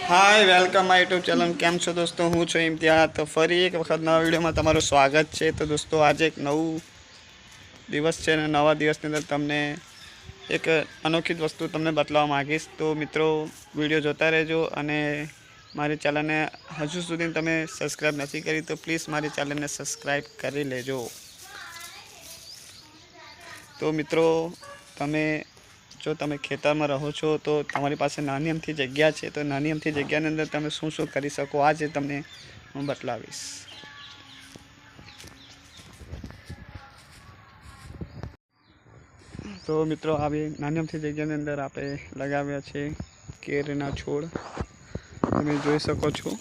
Hi welcome my YouTube channel केम छो दोस्तों हूँ छो इम्तियाज। तो फरी एक वक्त नवा वीडियो में तमारुं स्वागत है। तो दोस्तों आज एक नवू दिवस है, नवा दिवस अंदर तमने एक अनोखी वस्तु तमने बतलावा मांगीश। तो मित्रों वीडियो जोता रहेजो अने मारी चैनल ने हजू सुधी तमे सब्सक्राइब नहीं करी तो प्लीज़ मारी चैनल ने सब्सक्राइब करी लेजो। तो मित्रों तमे जो तमे खेतर में रहो छो तो तमारी पासे नानी अमथी जग्या है, तो नानी अमथी जग्या अंदर तमे शुं शुं करी सको आज तमने हूँ बतलावीश। तो मित्रों आ नानी अमथी जग्या अंदर आपे लगाव्या छे केरना छोड़, तमे जोई सको छो।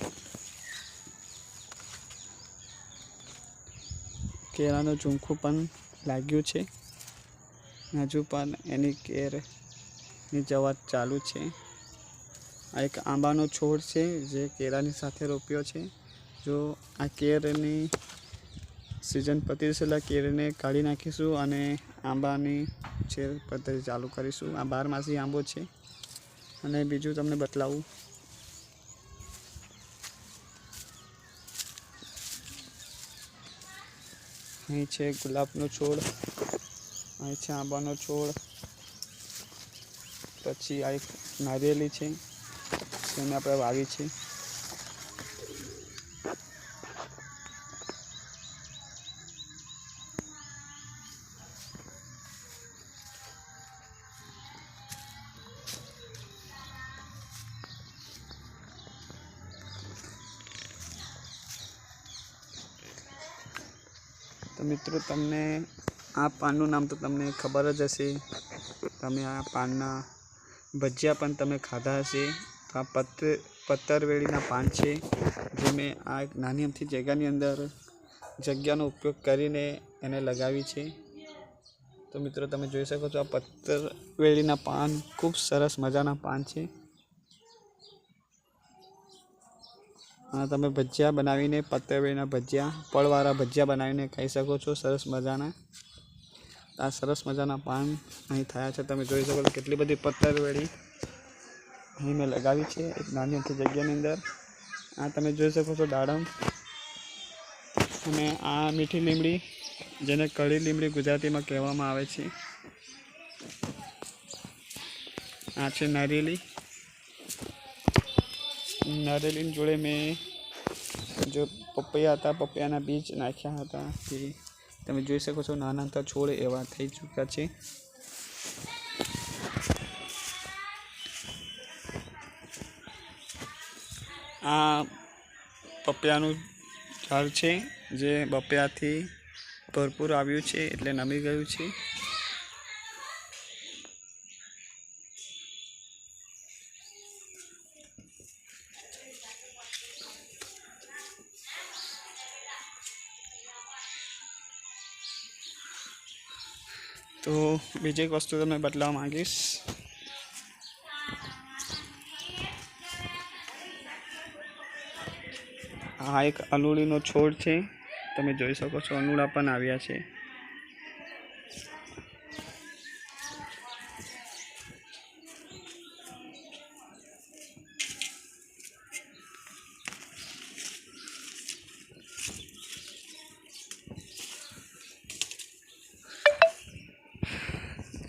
केरानो झूंखू पण लाग्युं छे, हजू पण एनी केर ની જવાત ચાલુ છે। આ એક આંબાનો છોડ છે જે કેળાની સાથે રોપ્યો છે। જો આ કેરની સિઝન પતી જશે એટલે કેરને કાઢી નાખીશું અને આંબાની છેર પદ્ધતિ ચાલુ કરીશું। આ 12 માસી આંબો છે। અને બીજું તમને બતલાવું, અહીં છે ગુલાબનો છોડ, અહીં છે આંબાનો છોડ, પછી આ એક નારિયેળી છે જેને આપણે વાવી છે। तो मित्रों तमने आ पाननु नाम तो तमने खबर ज हशे, तमे आ पानना भजिया पण तमे खाधा हशे। तो आ पत्तरवेलीना पान छे जे मैं आ एक नानी अमथी जग्यानी अंदर जग्यानो उपयोग करीने एने लगावी छे। तो मित्रों तमे जोई शको छो आ पत्तरवेलीना पान खूब सरस मजाना पान छे। तमे भजिया बनावीने पत्तरवेलीना भजिया फळवाळा भजिया बनावीने खाई शको छो सरस मजाना। आ सरस मजाना पान अहीं थया छे, तमे जोई शको छो केटली बधी पत्तरवेली अहीं मैं लगावी छे एक नानी अमथी जग्यानी अंदर। आ तमे जोई शको छो दाडम अने आ मीठी લીમડી जेने कड़ी લીમડી गुजरातीमां कहेवामां आवे छे। आ छे नारिયેળી, नारिયેળીની जोड़े में जो पपैया था पपैयाना बीज नाख्या हता ते तमे जोई शको छो नाना नाना छोड़ एवा थई चूक्या छे। आ पपैयानुं झाड़ छे जे पपैयाथी भरपूर आव्युं छे एटले नमी गयुं छे। तो बीजी एक वस्तु तमने बतलावा मांगीश। आ एक अनूळीनो छोड़ छे, तमे जोई शको छो अनूळा पण आव्या छे।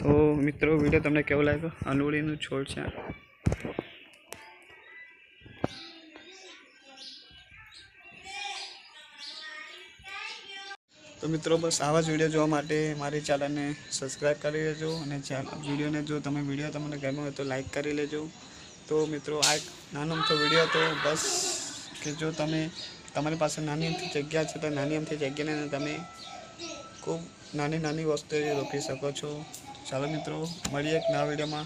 तो मित्रों वीडियो तमने केवो लाग्यो? अनूळीनो छोड़ छे। तो मित्रों बस आवा ज वीडियो जोवा माटे मारी चैनल ने सब्सक्राइब करी लेजो अने वीडियो ने जो वीडियो तमने गम्यो होय तो लाइक करी लेजो। तो मित्रों आ एक नानो अमथो वीडियो तो बस कि जो तमे तमारी पासे नानी अमथी जग्या छे तो नानी अमथी जग्याने तमे खूब नानी नानी वस्तु रोपी शको छो। चलो मित्रों मळीए एक नवा वीडियो में।